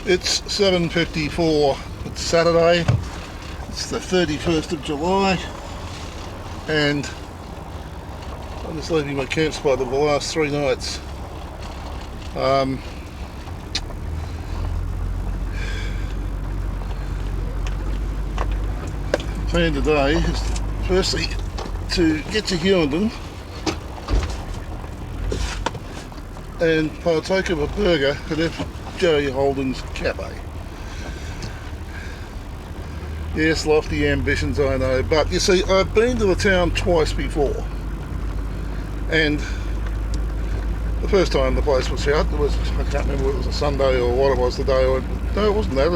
It's 7:54. It's Saturday. It's the 31st of July, and I'm just leaving my camp spot of the last 3 nights. Plan today is firstly to get to Hughenden and partake of a burger at FJ Holden Cafe. Yes, lofty ambitions, I know, but you see, I've been to the town twice before, and the first time the place was shut, I can't remember whether it was a Sunday or what it was the day. No, it wasn't that.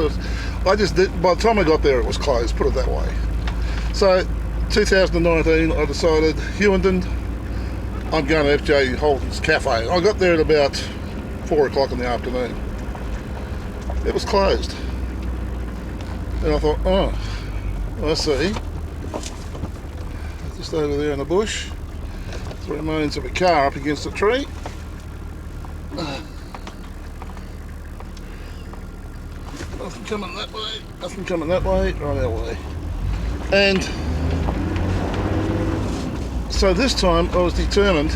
By the time I got there, it was closed, put it that way. So, 2019, I decided, Hughenden, I'm going to FJ Holden's Cafe. I got there at about 4 o'clock in the afternoon. It was closed. And I thought, oh, I see. Just over there in the bush, the remains of a car up against a tree. Nothing coming that way, nothing coming that way, right our way. And so this time I was determined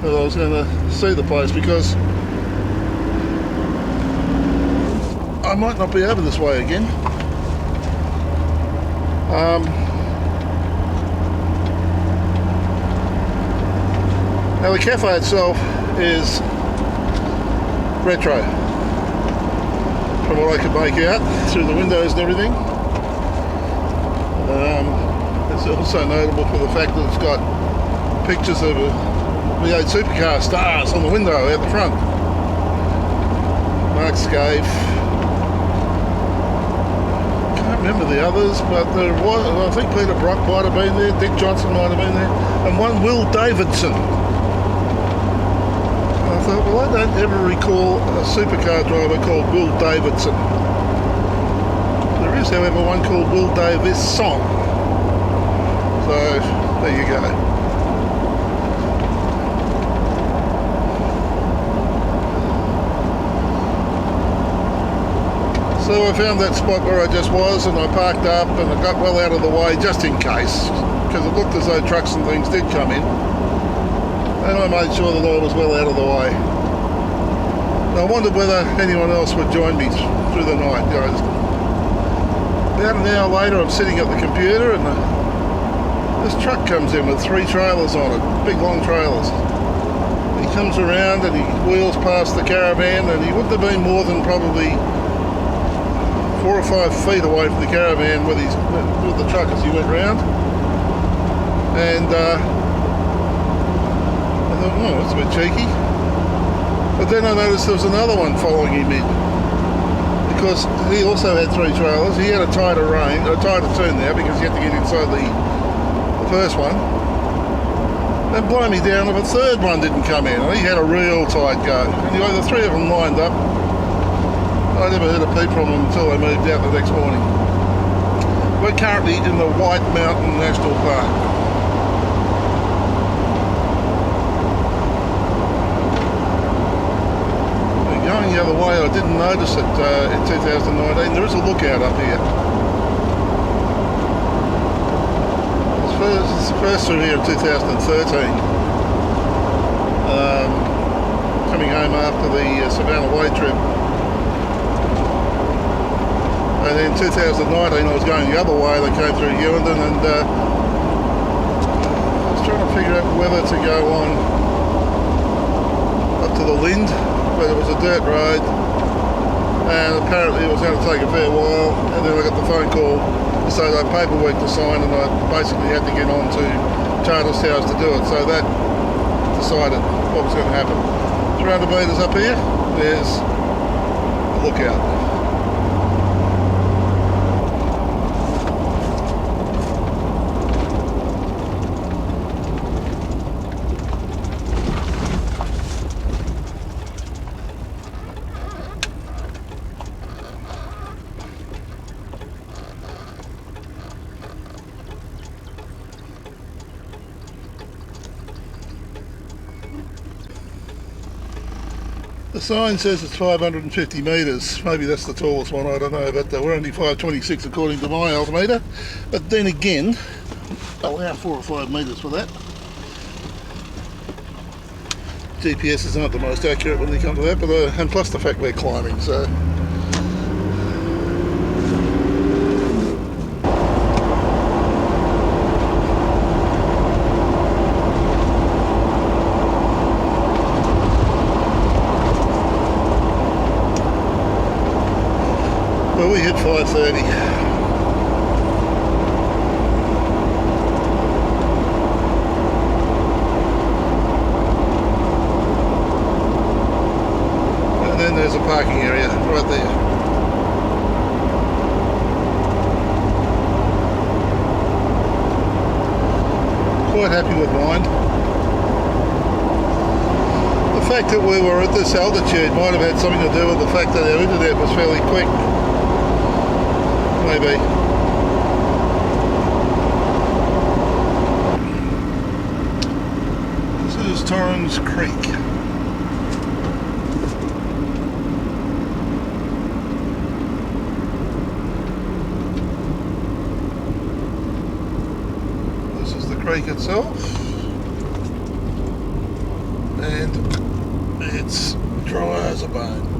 that I was going to see the place, because I might not be over this way again. Now the cafe itself is retro, from what I could make out through the windows and everything. It's also notable for the fact that it's got pictures of V8 supercar stars on the window out the front. Mark Scaife. Can't remember the others, but there was, I think Peter Brock might have been there, Dick Johnson might have been there, and one Will Davidson. I thought, well, I don't ever recall a supercar driver called Will Davidson. There is, however, one called Will Davison. So, there you go. So I found that spot where I just was, and I parked up and I got well out of the way just in case, because it looked as though trucks and things did come in. And I made sure that I was well out of the way. And I wondered whether anyone else would join me through the night, guys. About an hour later, I'm sitting at the computer, and this truck comes in with 3 trailers on it, big long trailers. He comes around and he wheels past the Caravan, and he wouldn't have been more than probably 4 or 5 feet away from the Caravan with the truck as he went round. And I thought, oh, that's a bit cheeky. But then I noticed there was another one following him in, because he also had 3 trailers. He had a tighter turn there, because he had to get inside the first one. And blow me down if a third one didn't come in. He had a real tight go. Anyway, the 3 of them lined up. I never heard a peep from them until I moved out the next morning. We're currently in the White Mountain National Park. Going the other way, I didn't notice it in 2019. There is a lookout up here. It's first through here in 2013. Coming home after the Savannah Way trip. And in 2019 I was going the other way. They came through Hughenden, and I was trying to figure out whether to go on up to the Lind, but it was a dirt road, and apparently it was going to take a fair while. And then I got the phone call to say they had paperwork to sign, and I basically had to get on to Charters House to do it. So that decided what was going to happen. 300 metres up here, there's a lookout. The sign says it's 550 metres. Maybe that's the tallest one, I don't know, but we're only 526 according to my altimeter. But then again, allow 4 or 5 metres for that. GPSs aren't the most accurate when they come to that, but and plus the fact we're climbing, so. Well, we hit 5:30. And then there's a parking area right there. Quite happy with mine. The fact that we were at this altitude might have had something to do with the fact that our internet was fairly quick. Maybe. This is Torrens Creek. This is the creek itself, and it's dry as a bone.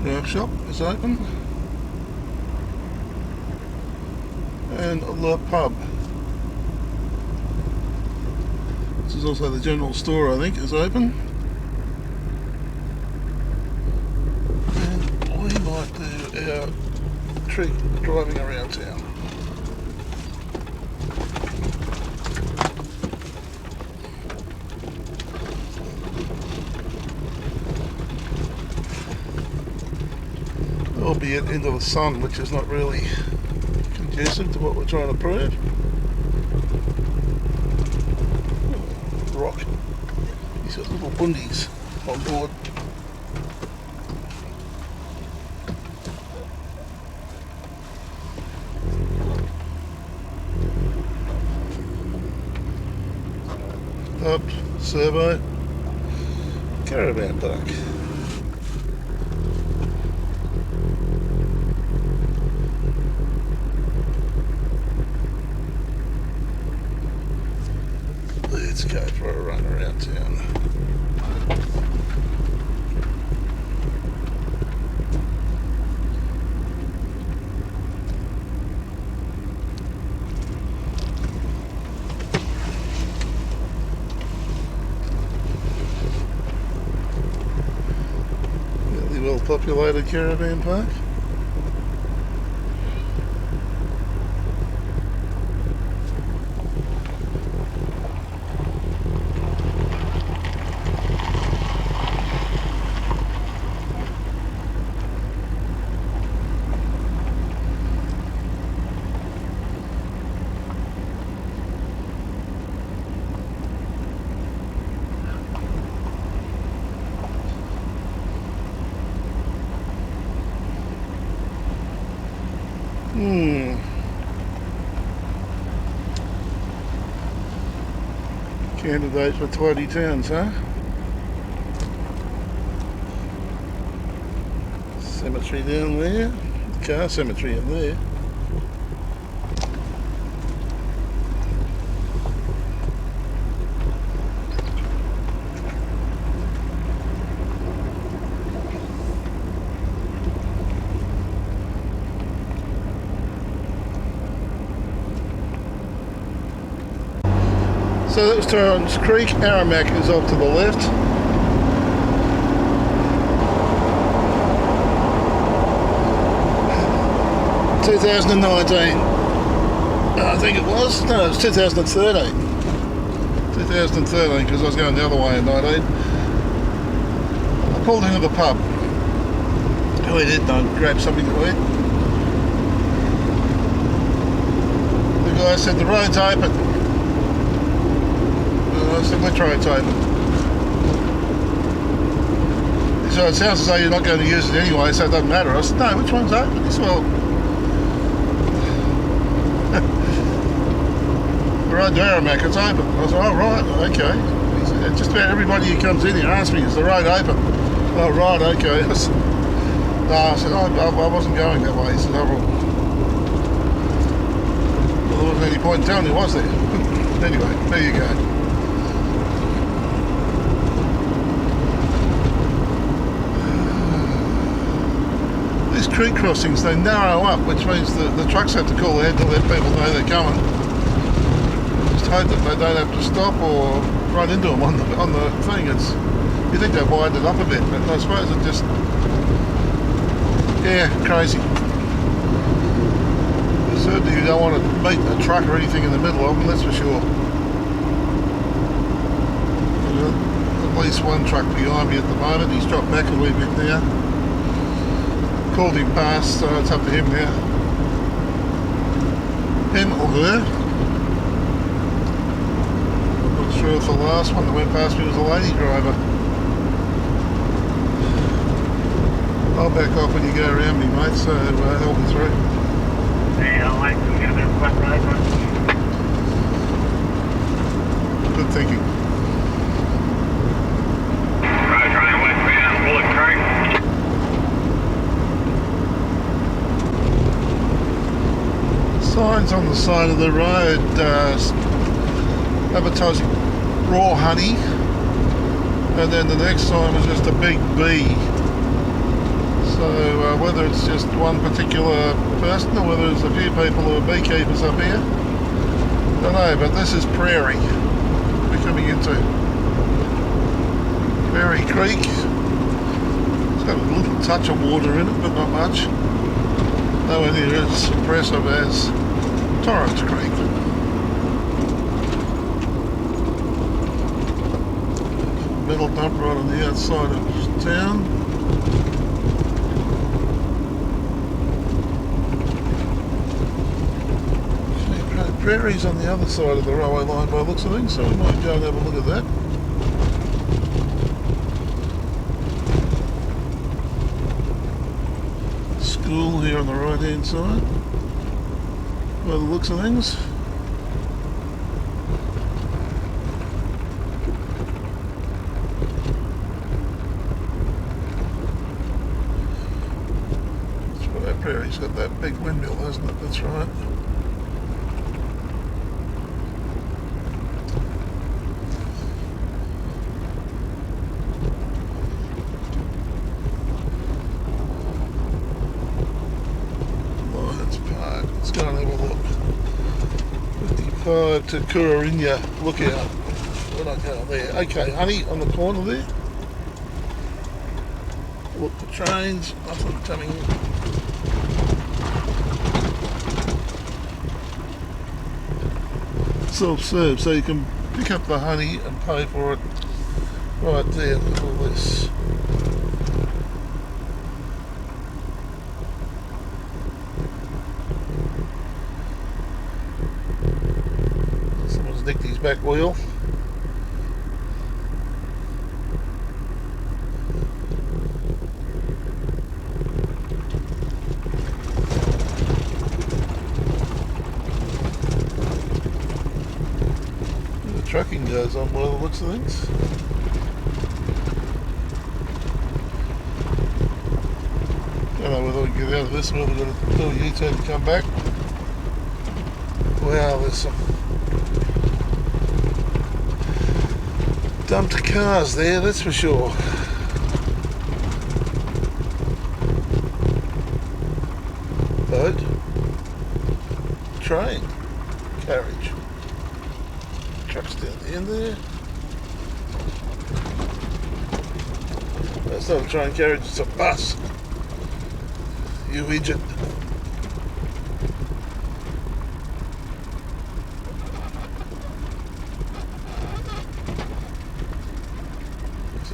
Surf shop is open, and the pub. This is also the general store, I think, is open. And we might do our trick driving around town. Albeit into the sun, which is not really conducive to what we're trying to prove. Rock. He's got little bundies on board. Up, servo, Caravan park. Let's go for a run around town. Fairly well populated caravan park. Candidate for tidy towns, huh? Cemetery down there, car cemetery in there. So that was Torrens Creek. Aramac is off to the left. (2019) I think it was. No, it was 2013. 2013, because I was going the other way in 19. Pulled into the pub. We did grab something to eat. The guy said the road's open. And I said which road's open? He said it sounds as though you're not going to use it anyway, so it doesn't matter. I said no, which one's open? He said well, the road to Aramac, it's open. I said oh right, okay. He said just about everybody who comes in here asks me is the road open? Oh right, okay. I said, no, I said, I wasn't going that way. He said, oh, well, there wasn't any point in telling you, was there? Anyway, there you go. These creek crossings, they narrow up, which means the trucks have to call ahead to let people know they're coming. Just hope that they don't have to stop or run into them on the thing. You think they widened it up a bit, but I suppose it just... Yeah, crazy. Certainly you don't want to meet a truck or anything in the middle of them, that's for sure. At least one truck behind me at the moment. He's dropped back a wee bit now. Called him past, so it's up to him now. Him or her. Not sure if the last one that went past me was a lady driver. I'll back off when you go around me, mate, so help me through. Yeah, I'll wait till we get a bit of flat road. Good thinking. Road running westbound, Bullock Creek. Signs on the side of the road advertising raw honey, and then the next sign was just a big B. So whether it's just one particular person or whether there's a few people who are beekeepers up here, I don't know, but this is Prairie we're coming into. Prairie Creek. It's got a little touch of water in it, but not much. Nowhere near as impressive as Torrance Creek. Metal dump right on the outside of town. Prairie's on the other side of the railway line by the looks of things, so we might go and have a look at that. School here on the right hand side by the looks of things. That's right, Prairie's got that big windmill, hasn't it? That's right. Go and have a look. 55 to Curavan, look out. We're not going there. Okay, honey on the corner there. Look for trains, nothing coming. Self-serve, so you can pick up the honey and pay for it right there. Look at all this. Nicked his back wheel. The trucking goes on by the looks of things. Don't know whether we can get out of this or whether we've got to do a U-turn to come back. Wow, there's some dumped cars there, that's for sure. Boat, train, carriage, trucks down the end there. That's not a train carriage, it's a bus. You idiot.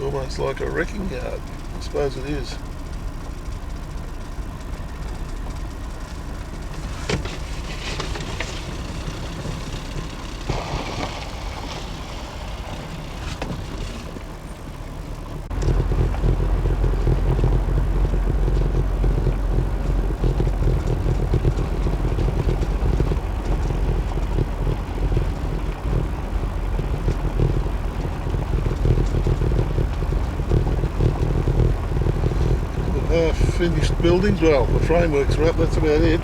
almost like a wrecking yard. I suppose it is. Finished buildings, well, the frameworks are up, that's about it.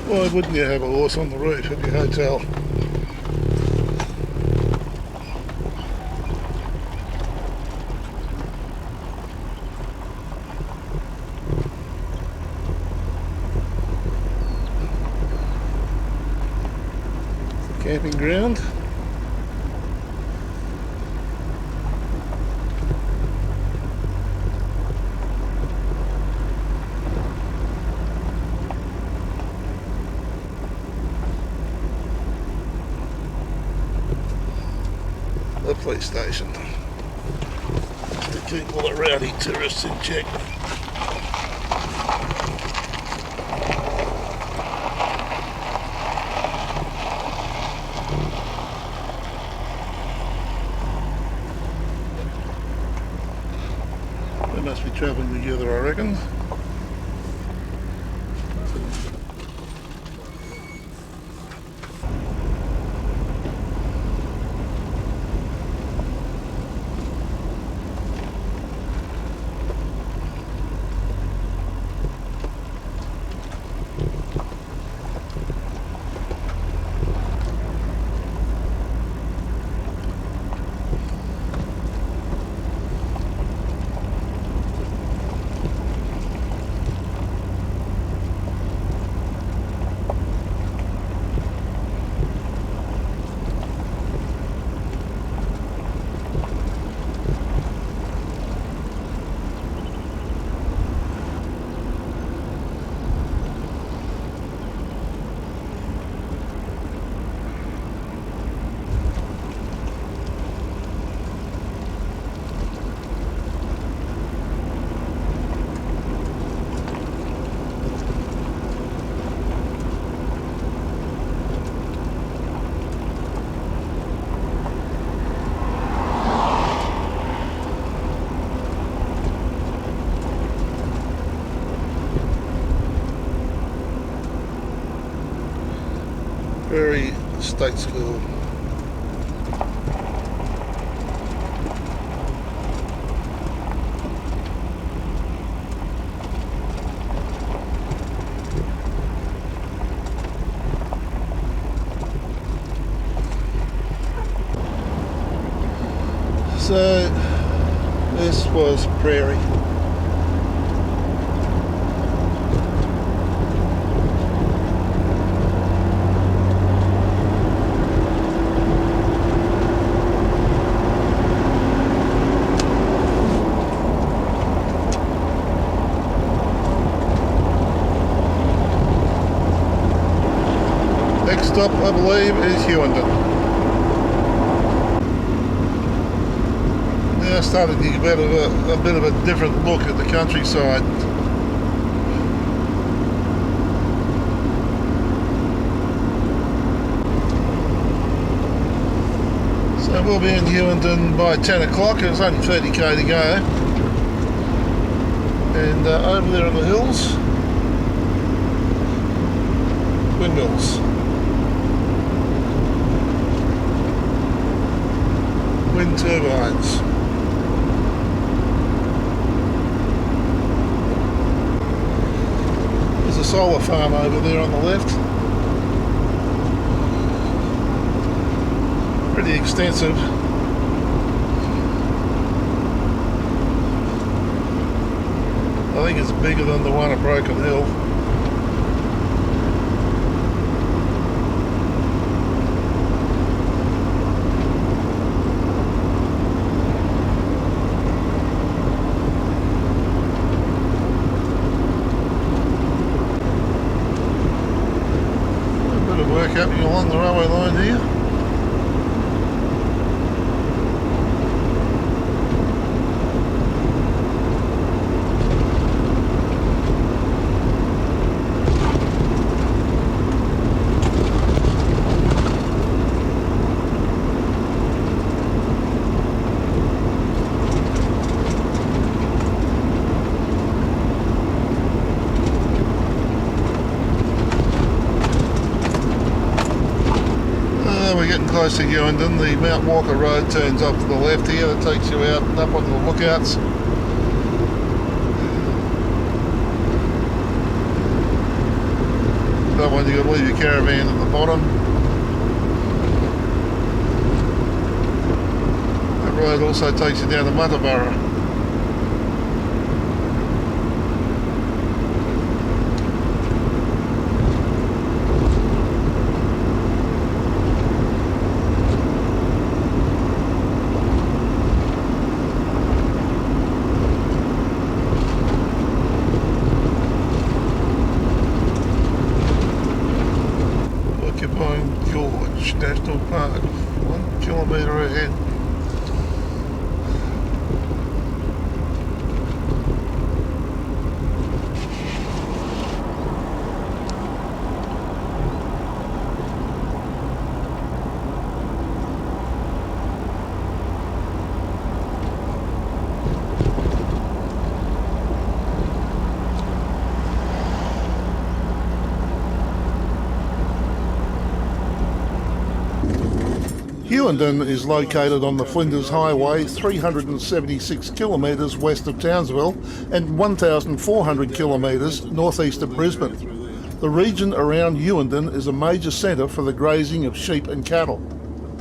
Why wouldn't you have a horse on the roof of your hotel? Camping ground. The police station to keep all the rowdy tourists in check. They must be travelling together, I reckon. Prairie State School. So this was Prairie. stop, I believe, is Hughenden. Now starting to get a bit of a different look at the countryside. So we'll be in Hughenden by 10 o'clock. It's only 30k to go. And over there in the hills, windmills. Wind turbines. There's a solar farm over there on the left. Pretty extensive. I think it's bigger than the one at Broken Hill. A bit of work happening along the railway line here. We're getting close to Hughenden. The Mount Walker Road turns off to the left here. That takes you out and up onto the lookouts. That one you've got to leave your caravan at the bottom. That road also takes you down to Muttaburra. National Park, 1 kilometre ahead. Hughenden is located on the Flinders Highway, 376 kilometres west of Townsville and 1,400 kilometres northeast of Brisbane. The region around Hughenden is a major centre for the grazing of sheep and cattle.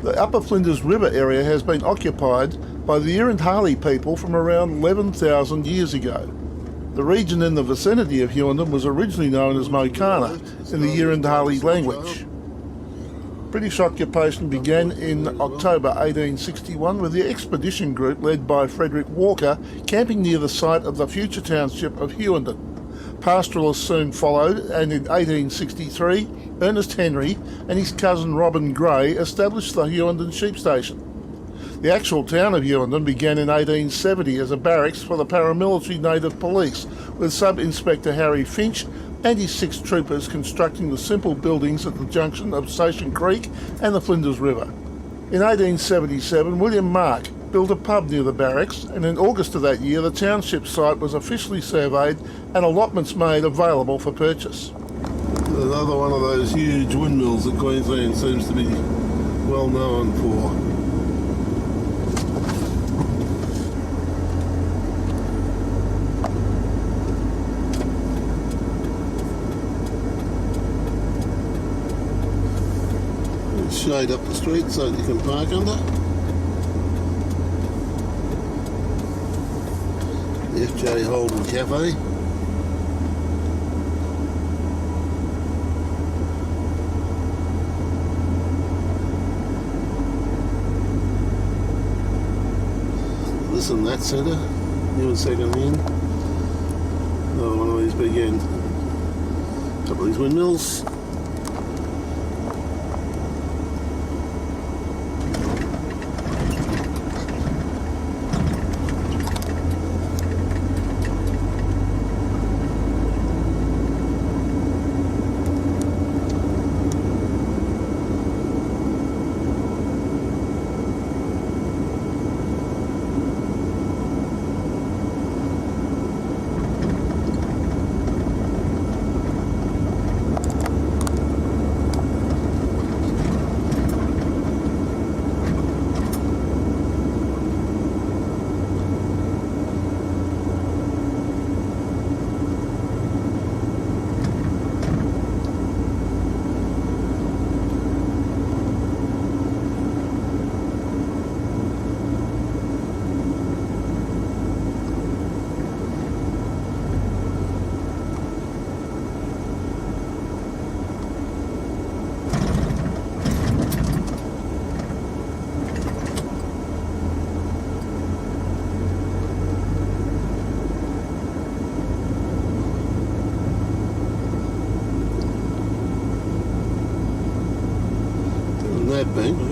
The Upper Flinders River area has been occupied by the Irrindale people from around 11,000 years ago. The region in the vicinity of Hughenden was originally known as Mokana in the Irrindale language. British occupation began in October 1861 with the expedition group led by Frederick Walker camping near the site of the future township of Hughenden. Pastoralists soon followed, and in 1863 Ernest Henry and his cousin Robin Gray established the Hughenden sheep station. The actual town of Hughenden began in 1870 as a barracks for the paramilitary native police, with Sub-Inspector Harry Finch and his 6 troopers constructing the simple buildings at the junction of Station Creek and the Flinders River. In 1877, William Mark built a pub near the barracks, and in August of that year the township site was officially surveyed and allotments made available for purchase. Another one of those huge windmills that Queensland seems to be well known for. Shade up the street so that you can park under. The FJ Holden Cafe. This and that centre, new and second hand. Another one of these big end. A couple of these windmills.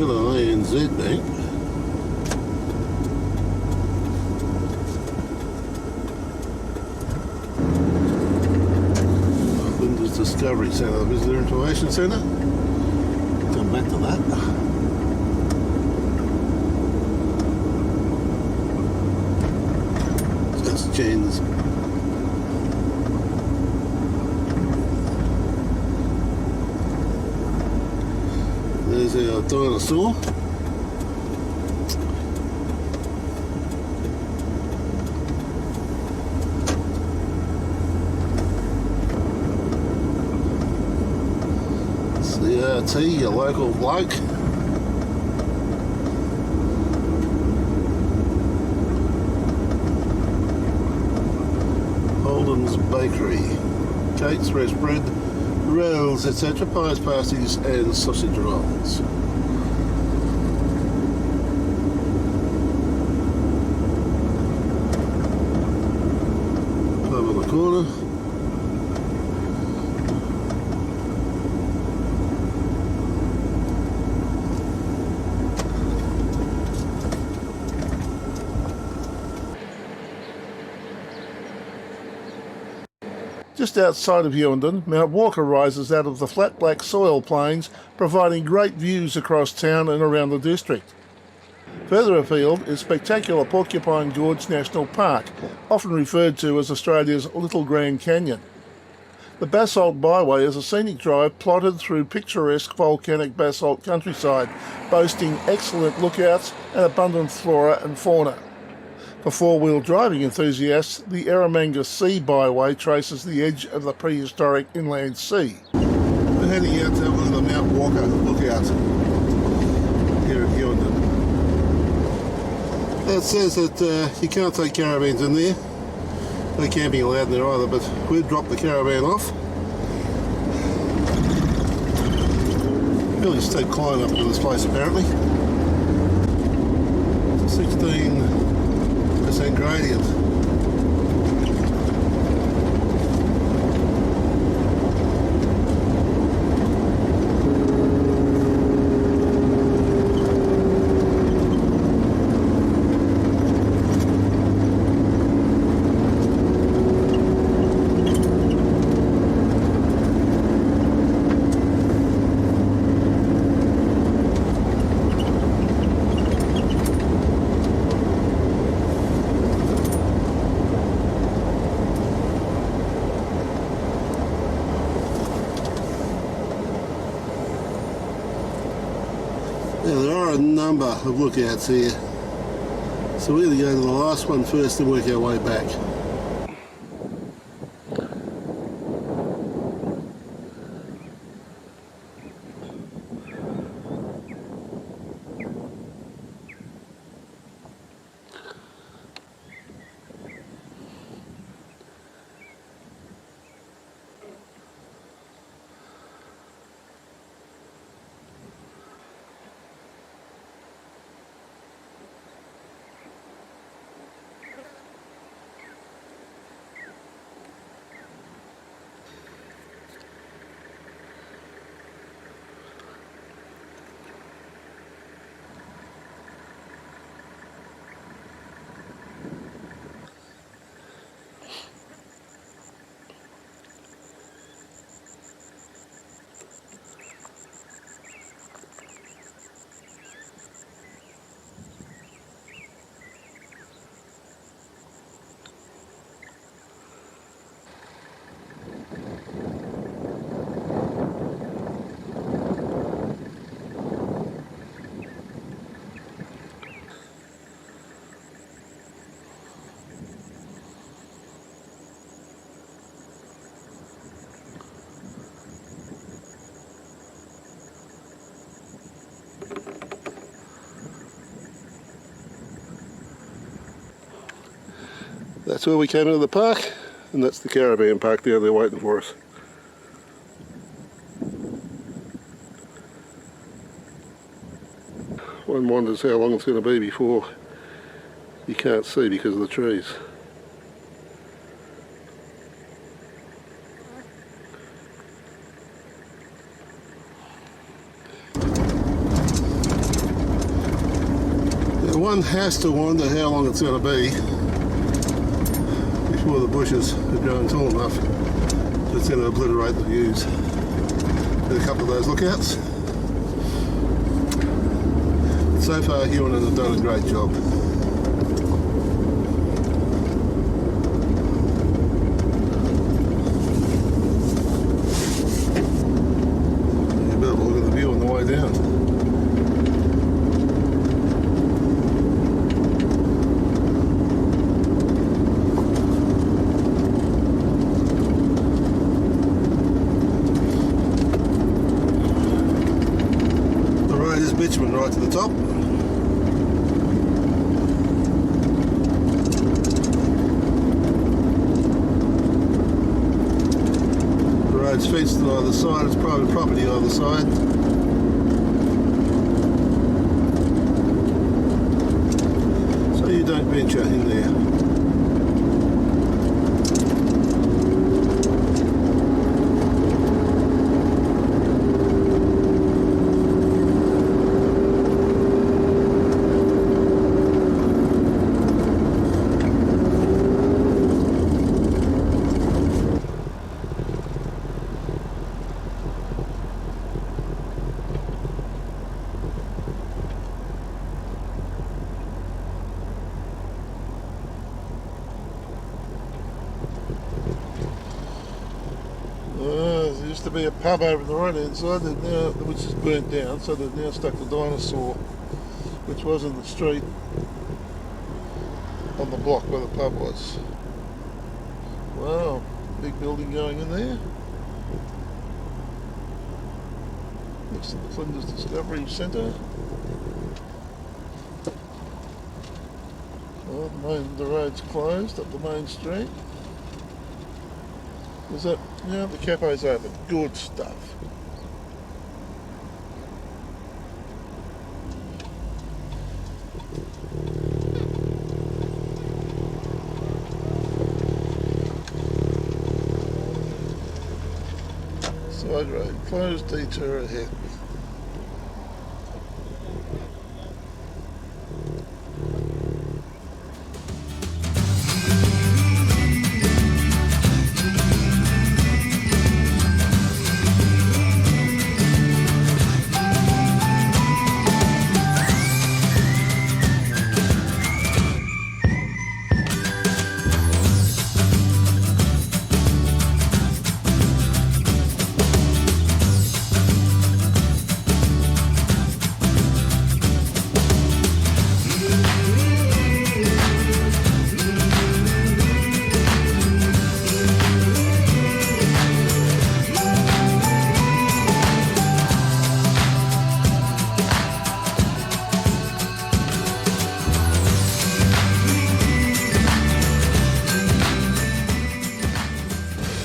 got an ANZ bank. Linda's Discovery Centre, Visitor Information Centre. Come back to that. That's Jen's. There's our dinosaur. CRT, your local bloke. Holden's Bakery. Cakes, fresh bread, rolls, etc., pies, pasties and sausage rolls. Pub on the corner. Just outside of Hughenden, Mount Walker rises out of the flat black soil plains, providing great views across town and around the district. Further afield is spectacular Porcupine Gorge National Park, often referred to as Australia's Little Grand Canyon. The Basalt Byway is a scenic drive plotted through picturesque volcanic basalt countryside, boasting excellent lookouts and abundant flora and fauna. For four-wheel driving enthusiasts, the Eromanga Sea Byway traces the edge of the prehistoric inland sea. We're heading out to one of the Mount Walker lookouts here at Hughenden. It says that you can't take caravans in there. No camping allowed in there either, but we've dropped the caravan off. Really steep climb up to this place apparently. 16% gradient. Now there are a number of lookouts here, so we're going to go to the last one first and work our way back. That's where we came into the park, and that's the caravan park down there waiting for us. One wonders how long it's going to be before you can't see because of the trees. One has to wonder how long it's going to be before the bushes have grown tall enough that it's going to obliterate the views. There's a couple of those lookouts. So far, Hughenden have done a great job. You better look at the view on the way down. Richmond right to the top. The road's fenced on either side, it's private property either side. So you don't venture in there. There used to be a pub over the right hand side that now, which is burnt down, so they've now stuck the Dinosaur, which was in the street on the block where the pub was. Wow, big building going in there. Next to the Flinders Discovery Centre. Well, the road's closed up the main street. Is that, yeah, the cafe's open. Good stuff. Side road, closed detour ahead.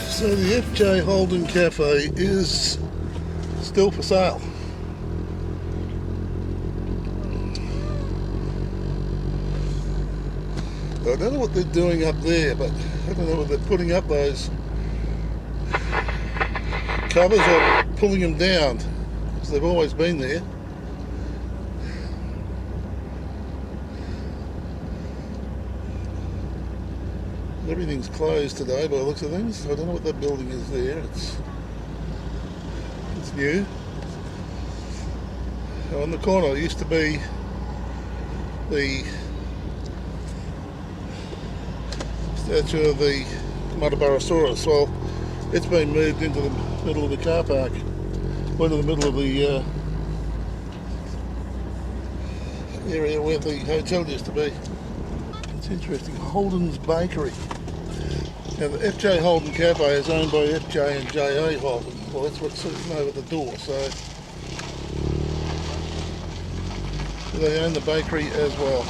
So the FJ Holden Cafe is still for sale. I don't know what they're doing up there, but I don't know whether they're putting up those covers or pulling them down, because they've always been there. Everything's closed today by the looks of things. I don't know what that building is there. It's new. On the corner it used to be the statue of the Muttaburrasaurus. Well, it's been moved into the middle of the car park, into the middle of the area where the hotel used to be. It's interesting. Holden's Bakery. Now the FJ Holden Cafe is owned by FJ and JA Holden. Well, that's what's sitting over the door, so they own the bakery as well.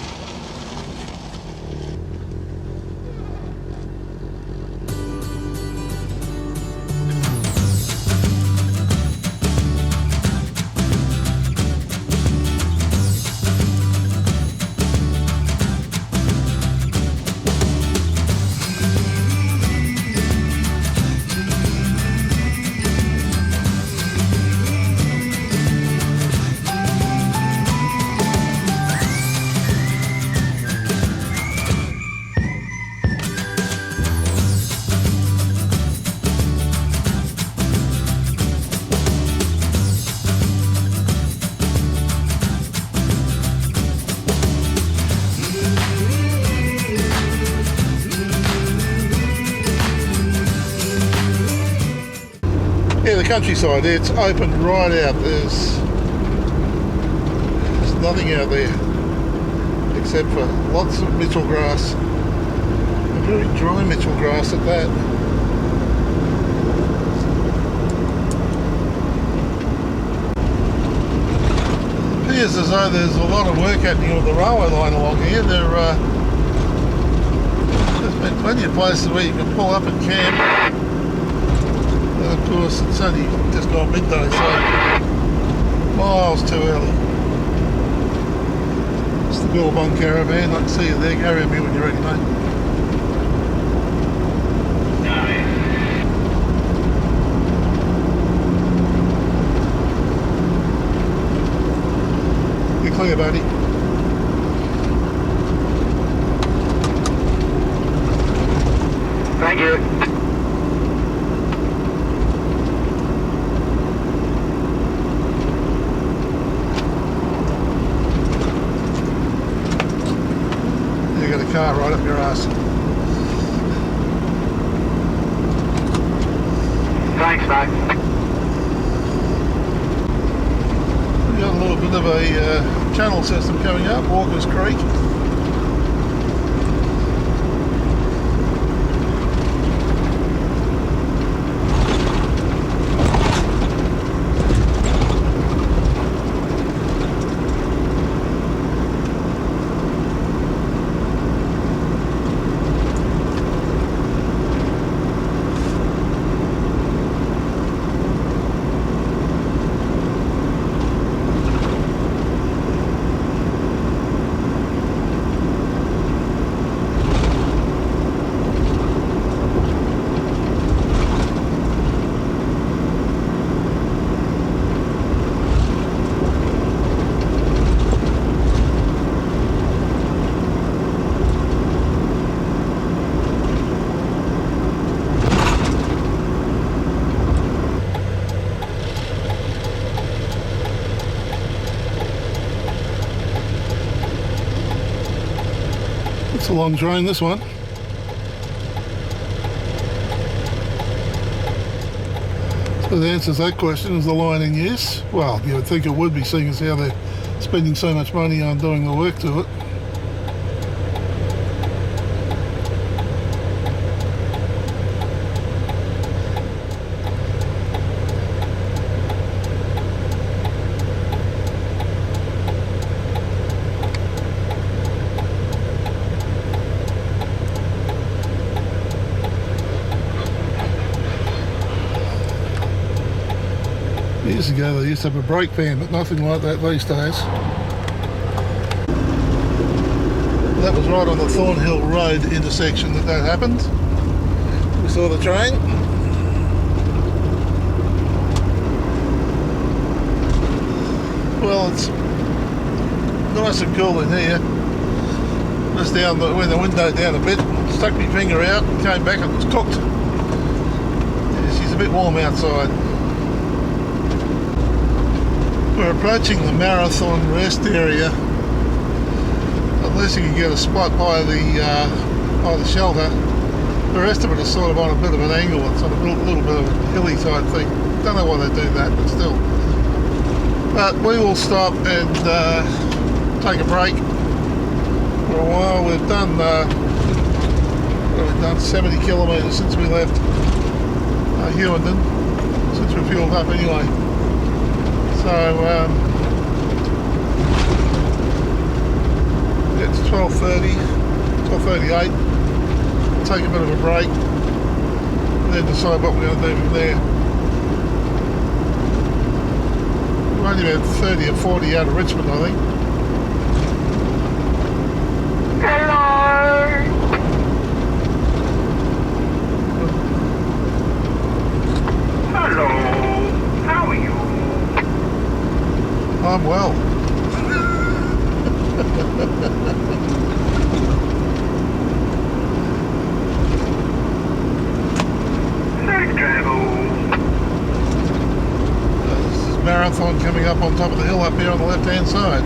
countryside. It's opened right out. There's nothing out there except for lots of Mitchell grass. A very dry Mitchell grass at that. It appears as though there's a lot of work happening with the railway line along here. There's been plenty of places where you can pull up and camp. And of course it's only just gone midday, so miles too early. It's the Billabong Caravan. I can see you there. Go around me when you're ready, mate. You're clear, buddy. Thank you. You got a car right up your ass. Thanks, mate. We've got a little bit of a channel system coming up, Walker's Creek. It's a long drain, this one. So the answer to that question, is the line in use? Well, you would think it would be, seeing as how they're spending so much money on doing the work to it. Years ago they used to have a brake van, but nothing like that these days. That was right on the Thornhill Road intersection that happened. We saw the train. Well, it's nice and cool in here. Just down went the window down a bit, stuck my finger out, came back and it was cooked. Yeah, she's a bit warm outside. We're approaching the Marathon rest area. Unless you can get a spot by the shelter, the rest of it is sort of on a bit of an angle. It's on a little bit of a hilly type thing. Don't know why they do that, but still. But we will stop and take a break for a while. We've done 70 kilometres since we left Hughenden, since we fueled up anyway. So it's 12:30, 12:38. Take a bit of a break and then decide what we're going to do from there. We're only about 30 or 40 out of Richmond, I think. Hello. Hello. How are you? I'm well. Safe travel. This is Marathon coming up on top of the hill up here on the left hand side.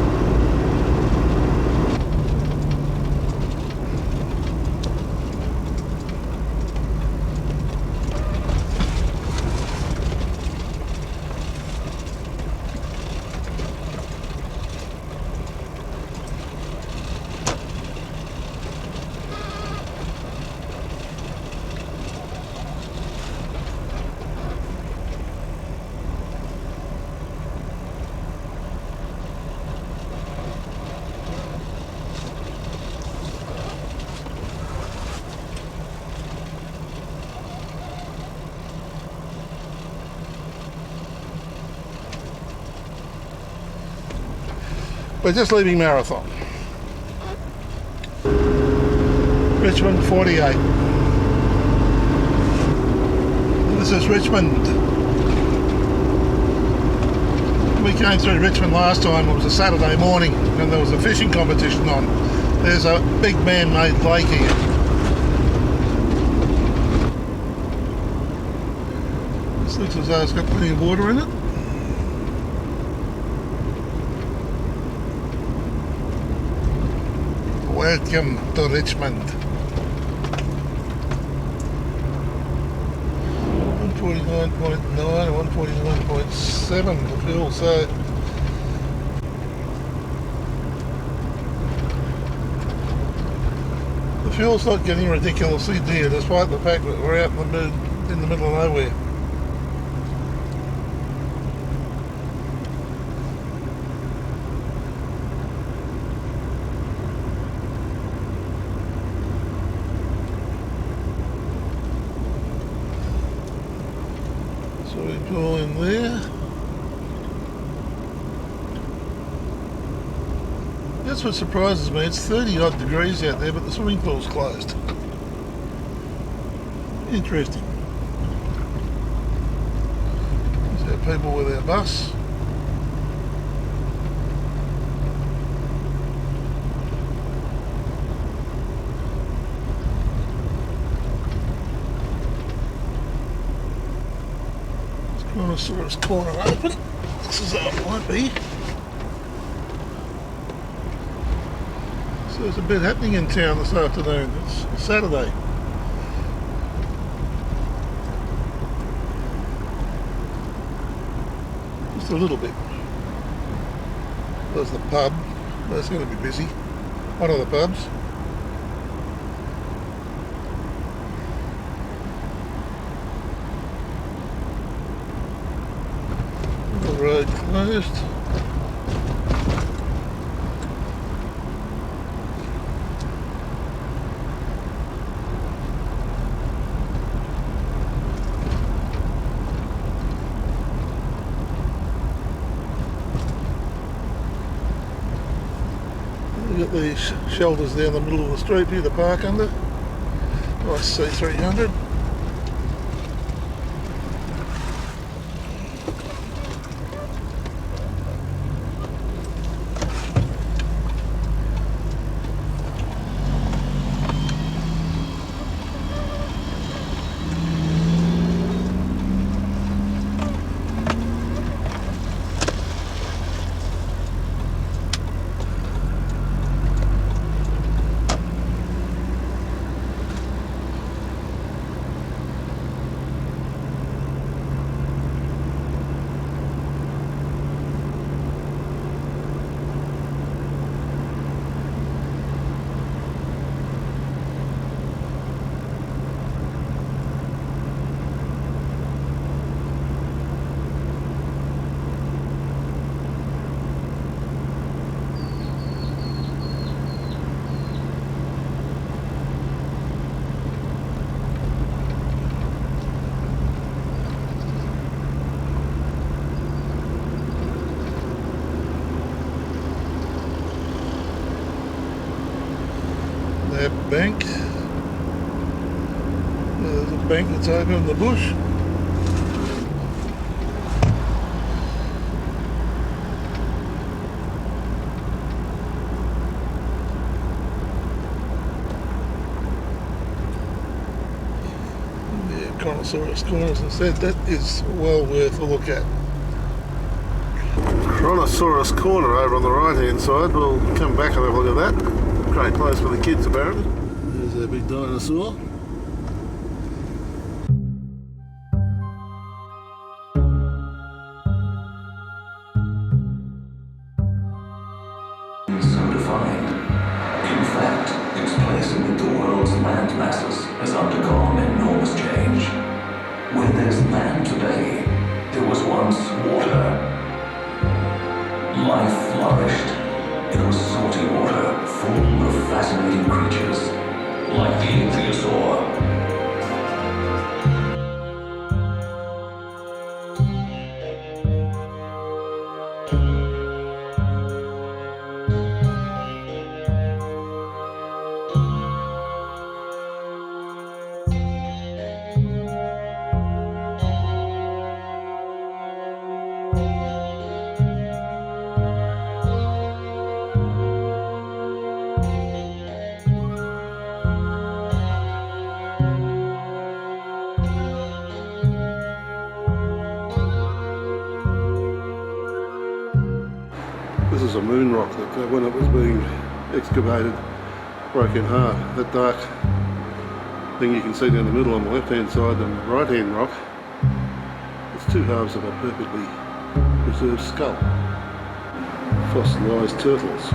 We're just leaving Marathon. Richmond 48. This is Richmond. We came through Richmond last time. It was a Saturday morning and there was a fishing competition on. There's a big man-made lake here. This looks as though it's got plenty of water in it. Welcome to Richmond. 149.9 and 149.7 to fuel, so the fuel's not getting ridiculously dear despite the fact that we're out in the middle of nowhere. So we pull in there. That's what surprises me. It's 30 odd degrees out there, but the swimming pool's closed. Interesting. There's our people with our bus. Dinosaur's corner open. This is how it might be. So there's a bit happening in town this afternoon. It's Saturday. Just a little bit. There's the pub. That's going to be busy. One of the pubs. Road closed. We've got these shelters down the middle of the street here to park under. Nice C300. That bank. There's a bank that's open in the bush. Yeah, Brontosaurus corner, as I said, that is well worth a look at. Brontosaurus corner over on the right hand side. We'll come back and have a look at that. Great place for the kids apparently. There's our big dinosaur. So defined. In fact, its place amid the world's land masses has undergone enormous change. Where there's land today, there was once water. Life flourished. It was salty water, full of fascinating creatures, like the ichthyosaur, is a moon rock that when it was being excavated broke in half. That dark thing you can see down the middle on the left hand side and the right hand rock, it's two halves of a perfectly preserved skull. Fossilised turtles.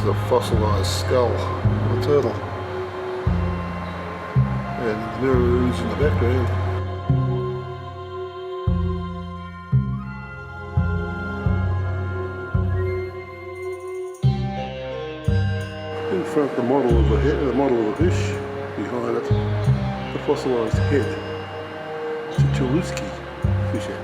A fossilised skull of a turtle, and mirrors in the background. In front, the model of a head, the model of a fish. Behind it, the fossilised head. It's a Curiosity fish head.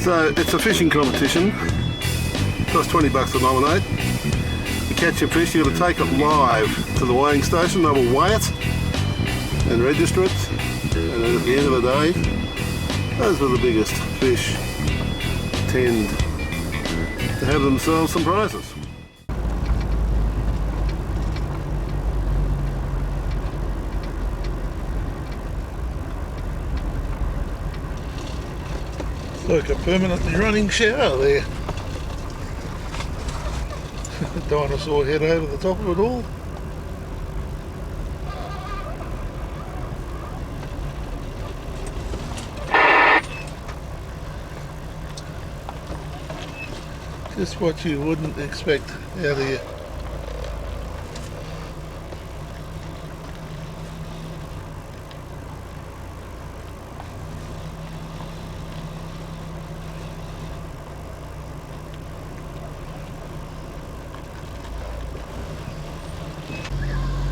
So it's a fishing competition. Costs $20 to nominate. To catch your fish, you've got to take it live to the weighing station. They will weigh it and register it. And then at the end of the day, those are the biggest fish tend to have themselves some prizes. Like a permanently running shower there. Dinosaur head over the top of it all. Just what you wouldn't expect out here.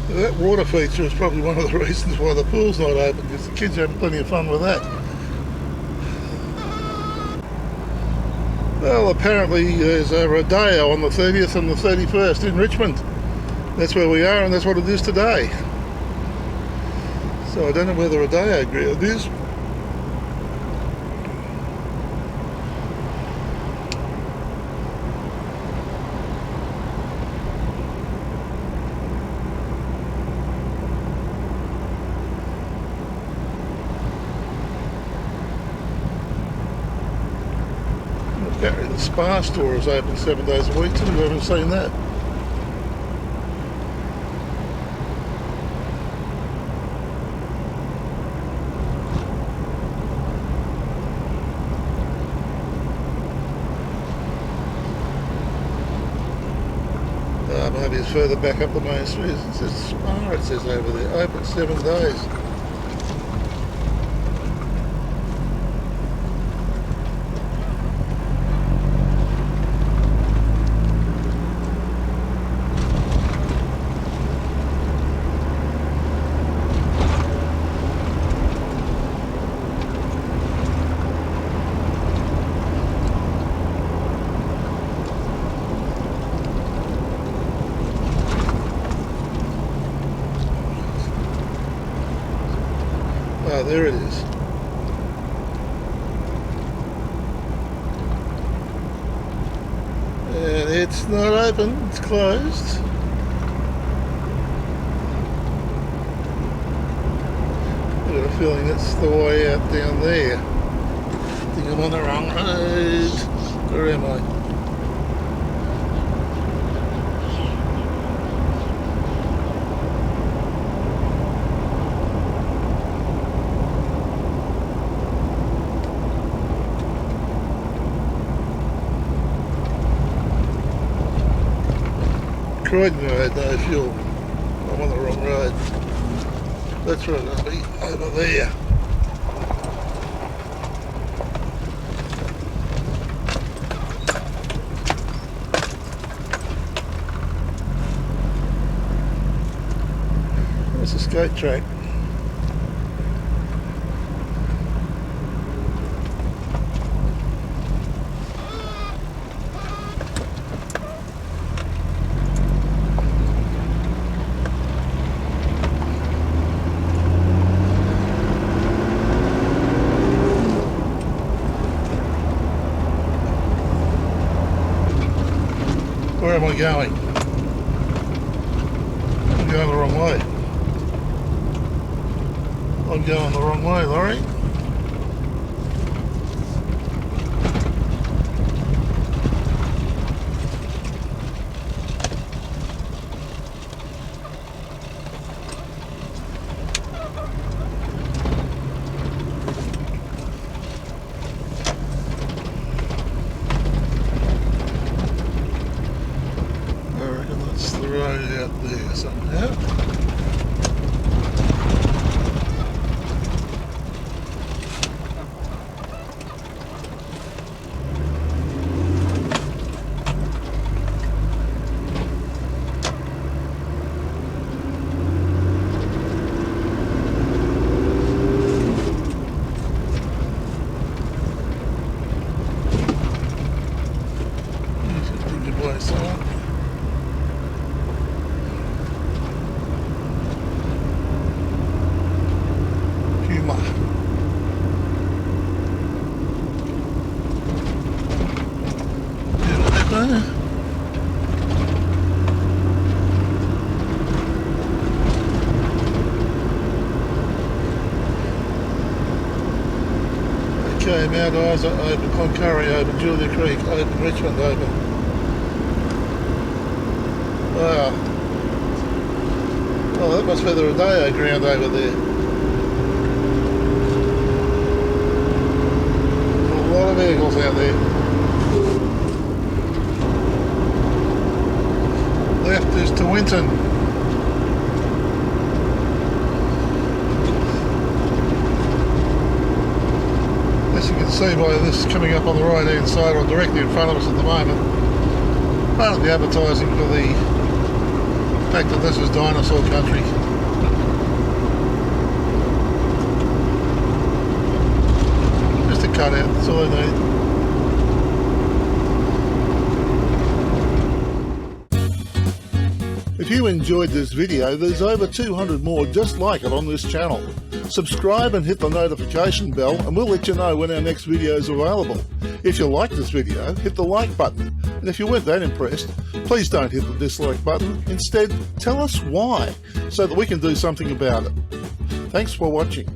That water feature is probably one of the reasons why the pool's not open, because the kids are having plenty of fun with that. Well, apparently there's a rodeo on the 30th and the 31st in Richmond. That's where we are, and that's what it is today. So I don't know where the rodeo ground is. Apparently the spa store is open 7 days a week too. We haven't seen that. Maybe it's further back up the main street. It says Spa, it says over there. Open 7 days. Oh, there it is. And it's not open, it's closed. I've got a feeling that's the way out down there. I think I'm on the wrong road. Where am I? Croydon Road, no fuel. I'm on the wrong road. That's right, I'll be over there. There's a skate track. Where am I going? I'm going the wrong way. I'm going the wrong way, Laurie. The road out there somehow. Good place, huh? Okay, Mount Isa open, Cloncurry open, Julia Creek open, Richmond open. Wow. Oh, that must be the Rodeo ground over there. A lot of vehicles out there. Left is to Winton. As you can see by this coming up on the right hand side or directly in front of us at the moment, part of the advertising for the fact that this is dinosaur country. Just a cutout, that's all I need. If you enjoyed this video, there's over 200 more just like it on this channel. Subscribe and hit the notification bell and we'll let you know when our next video is available. If you liked this video, hit the like button. And if you weren't that impressed, please don't hit the dislike button. Instead, tell us why, so that we can do something about it. Thanks for watching.